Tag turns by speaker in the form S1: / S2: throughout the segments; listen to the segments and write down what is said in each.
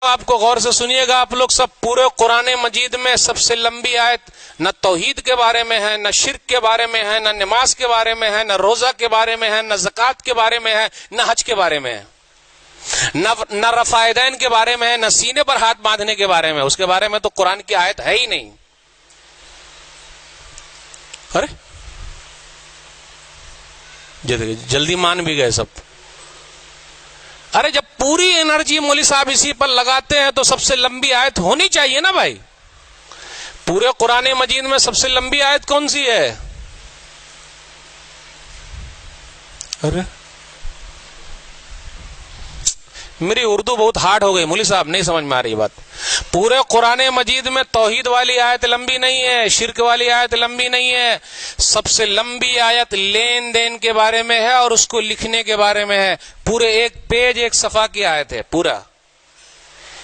S1: آپ کو غور سے سنیے گا آپ لوگ سب، پورے قرآن مجید میں سب سے لمبی آیت نہ توحید کے بارے میں ہے، نہ شرک کے بارے میں ہے، نہ نماز کے بارے میں ہے، نہ روزہ کے بارے میں ہے، نہ زکوٰۃ کے بارے میں ہے، نہ حج کے بارے میں ہے، نہ رفع یدین کے بارے میں ہے، نہ سینے پر ہاتھ باندھنے کے بارے میں. اس کے بارے میں تو قرآن کی آیت ہے ہی نہیں. ارے جلدی مان بھی گئے سب. ارے جب پوری انرجی مولوی صاحب اسی پر لگاتے ہیں تو سب سے لمبی آیت ہونی چاہیے نا بھائی. پورے قرآن مجید میں سب سے لمبی آیت کون سی ہے؟ ارے میری اردو بہت ہارڈ ہو گئی مولوی صاحب، نہیں سمجھ میں آ رہی بات. پورے قرآن مجید میں توحید والی آیت لمبی نہیں ہے، شرک والی آیت لمبی نہیں ہے. سب سے لمبی آیت لین دین کے بارے میں ہے اور اس کو لکھنے کے بارے میں ہے. پورے ایک پیج ایک صفحہ کی آیت ہے پورا،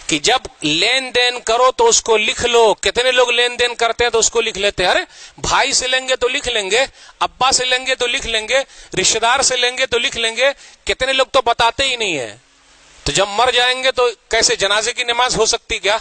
S1: کہ جب لین دین کرو تو اس کو لکھ لو. کتنے لوگ لین دین کرتے ہیں تو اس کو لکھ لیتے ہیں. ارے بھائی سے لیں گے تو لکھ لیں گے، ابا سے لیں گے تو لکھ لیں گے، رشتہ دار سے لیں گے تو لکھ لیں گے. کتنے لوگ تو بتاتے ہی نہیں ہیں. تو جب مر جائیں گے تو کیسے جنازے کی نماز ہو سکتی کیا؟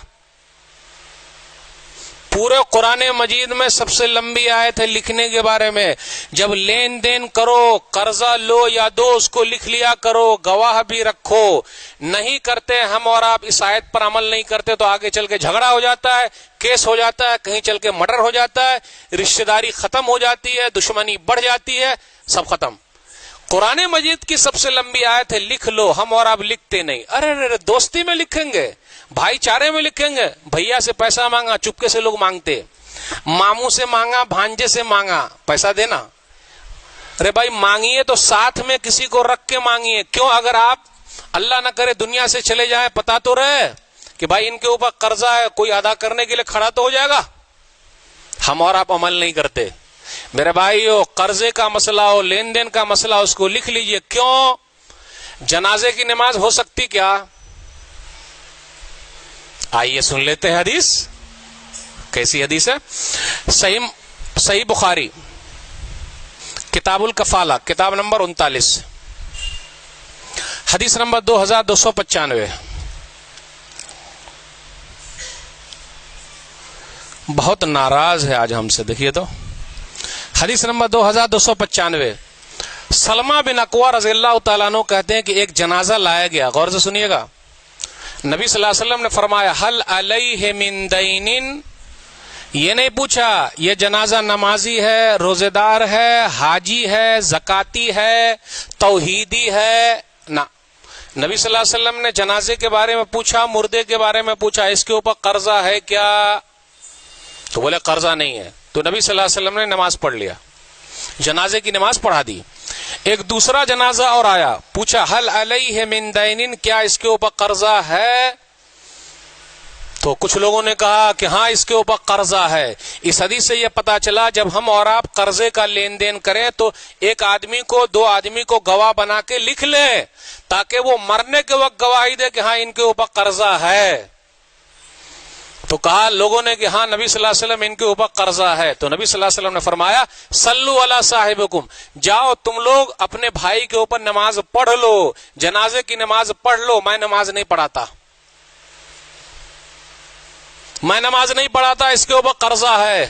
S1: پورے قرآن مجید میں سب سے لمبی آیت ہے لکھنے کے بارے میں. جب لین دین کرو، قرضہ لو یا دو، اس کو لکھ لیا کرو، گواہ بھی رکھو. نہیں کرتے ہم اور آپ اس آیت پر عمل نہیں کرتے تو آگے چل کے جھگڑا ہو جاتا ہے، کیس ہو جاتا ہے، کہیں چل کے مرڈر ہو جاتا ہے، رشتہ داری ختم ہو جاتی ہے، دشمنی بڑھ جاتی ہے، سب ختم. قرآن مجید کی سب سے لمبی آیت ہے لکھ لو. ہم اور آپ لکھتے نہیں. ارے دوستی میں لکھیں گے، بھائی چارے میں لکھیں گے. بھیا سے پیسہ مانگا، چپکے سے لوگ مانگتے. ماموں سے مانگا، بھانجے سے مانگا، پیسہ دینا. ارے بھائی مانگیے تو ساتھ میں کسی کو رکھ کے مانگیے. کیوں؟ اگر آپ اللہ نہ کرے دنیا سے چلے جائیں، پتا تو رہے کہ بھائی ان کے اوپر قرضہ ہے، کوئی ادا کرنے کے لیے کھڑا تو ہو جائے گا. ہم اور آپ عمل نہیں کرتے. میرے بھائی ہو، قرضے کا مسئلہ ہو، لین دین کا مسئلہ، اس کو لکھ لیجئے. کیوں؟ جنازے کی نماز ہو سکتی کیا؟ آئیے سن لیتے ہیں حدیث. کیسی حدیث ہے؟ صحیح بخاری کتاب الکفالہ، کتاب نمبر 39، حدیث نمبر 2295. بہت ناراض ہے آج ہم سے. دیکھیے تو حدیث نمبر 2295. سلمہ بن اکوع رضی اللہ تعالیٰ عنہ کہتے ہیں کہ ایک جنازہ لایا گیا. غور سے سنیے گا. نبی صلی اللہ علیہ وسلم نے فرمایا حل علیہ من دین. یہ نہیں پوچھا یہ جنازہ نمازی ہے، روزے دار ہے، حاجی ہے، زکاتی ہے، توحیدی ہے. نہ، نبی صلی اللہ علیہ وسلم نے جنازے کے بارے میں پوچھا، مردے کے بارے میں پوچھا، اس کے اوپر قرضہ ہے کیا؟ تو بولے قرضہ نہیں ہے. تو نبی صلی اللہ علیہ وسلم نے نماز پڑھ لیا، جنازے کی نماز پڑھا دی. ایک دوسرا جنازہ اور آیا، پوچھا حل علیہ من دین، کیا اس کے اوپر قرضہ ہے؟ تو کچھ لوگوں نے کہا کہ ہاں اس کے اوپر قرضہ ہے. اس حدیث سے یہ پتا چلا جب ہم اور آپ قرضے کا لین دین کریں تو ایک آدمی کو، دو آدمی کو گواہ بنا کے لکھ لیں تاکہ وہ مرنے کے وقت گواہی دے کہ ہاں ان کے اوپر قرضہ ہے. تو کہا لوگوں نے کہ ہاں نبی صلی اللہ علیہ وسلم ان کے اوپر قرضہ ہے. تو نبی صلی اللہ علیہ وسلم نے فرمایا صلو علی صاحبکم، جاؤ تم لوگ اپنے بھائی کے اوپر نماز پڑھ لو، جنازے کی نماز پڑھ لو. میں نماز نہیں پڑھاتا، میں نماز نہیں پڑھاتا، اس کے اوپر قرضہ ہے.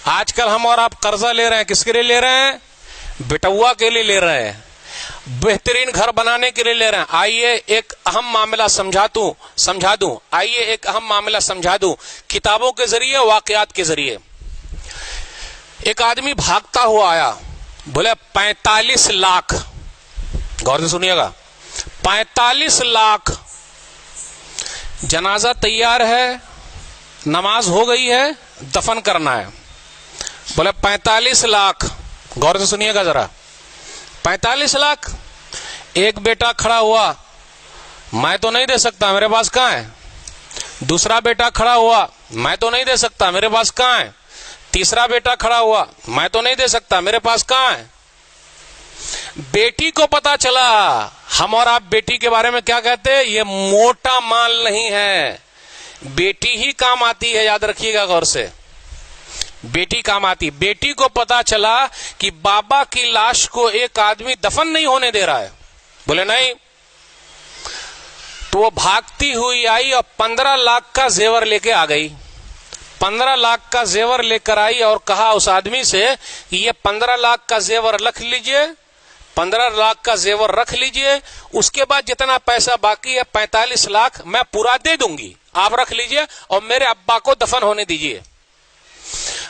S1: آج کل ہم اور آپ قرضہ لے رہے ہیں، کس کے لیے لے رہے ہیں؟ بٹوا کے لیے لے رہے ہیں، بہترین گھر بنانے کے لیے لے رہے ہیں. آئیے ایک اہم معاملہ سمجھا دوں. آئیے ایک اہم معاملہ سمجھا دوں، کتابوں کے ذریعے، واقعات کے ذریعے. ایک آدمی بھاگتا ہوا آیا، بولے 45 لاکھ. غور سے سنیے گا، 45 لاکھ. جنازہ تیار ہے، نماز ہو گئی ہے، دفن کرنا ہے. بولے 45 لاکھ. غور سے سنیے گا ذرا، 45 لاکھ. ایک بیٹا کھڑا ہوا، میں تو نہیں دے سکتا، میرے پاس کہاں ہے. دوسرا بیٹا کھڑا ہوا، میں تو نہیں دے سکتا، میرے پاس کہاں ہے. تیسرا بیٹا کھڑا ہوا، میں تو نہیں دے سکتا، میرے پاس کہاں ہے. بیٹی کو پتا چلا. ہم اور آپ بیٹی کے بارے میں کیا کہتے ہیں؟ یہ موٹا مال نہیں ہے، بیٹی ہی کام آتی ہے. یاد رکھیے گا غور سے، بیٹی کام آتی. بیٹی کو پتا چلا کہ بابا کی لاش کو ایک آدمی دفن نہیں ہونے دے رہا ہے. بولے نہیں. تو وہ بھاگتی ہوئی آئی اور 15 لاکھ کا زیور لے کے آ گئی. 15 لاکھ کا زیور لے کر آئی اور کہا اس آدمی سے کہ یہ 15 لاکھ کا زیور رکھ لیجئے, 15 لاکھ کا زیور رکھ لیجئے, اس کے بعد جتنا پیسہ باقی ہے 45 لاکھ میں پورا دے دوں گی, آپ رکھ لیجئے اور میرے ابا کو دفن ہونے دیجئے.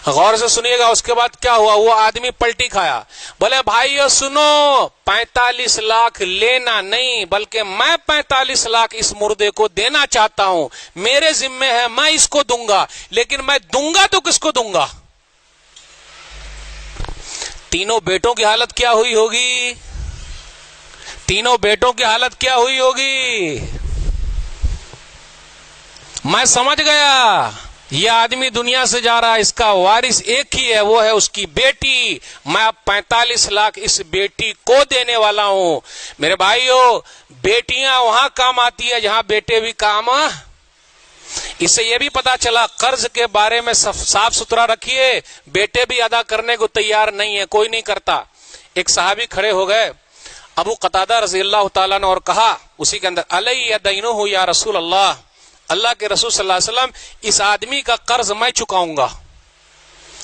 S1: غور سے سنیے گا اس کے بعد کیا ہوا. وہ آدمی پلٹی کھایا, بولے بھائیو سنو, 45 لاکھ لینا نہیں بلکہ میں 45 لاکھ اس مردے کو دینا چاہتا ہوں, میرے ذمہ ہے, میں اس کو دوں گا, لیکن میں دوں گا تو کس کو دوں گا. تینوں بیٹوں کی حالت کیا ہوئی ہوگی, تینوں بیٹوں کی حالت کیا ہوئی ہوگی. میں سمجھ گیا یہ آدمی دنیا سے جا رہا ہے, اس کا وارث ایک ہی ہے, وہ ہے اس کی بیٹی. میں اب 45 لاکھ اس بیٹی کو دینے والا ہوں. میرے بھائیو, بیٹیاں وہاں کام آتی ہے جہاں بیٹے بھی کام. اس سے یہ بھی پتا چلا قرض کے بارے میں صاف ستھرا رکھیے, بیٹے بھی ادا کرنے کو تیار نہیں ہے, کوئی نہیں کرتا. ایک صحابی کھڑے ہو گئے ابو قتادہ رضی اللہ تعالیٰ نے, اور کہا اسی کے اندر, علی دینہ یا رسول اللہ, اللہ کے رسول صلی اللہ علیہ وسلم اس آدمی کا قرض میں چکاؤں گا.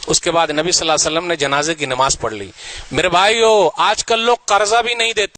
S1: اس کے بعد نبی صلی اللہ علیہ وسلم نے جنازے کی نماز پڑھ لی. میرے بھائیو, آج کل لوگ قرضہ بھی نہیں دیتے.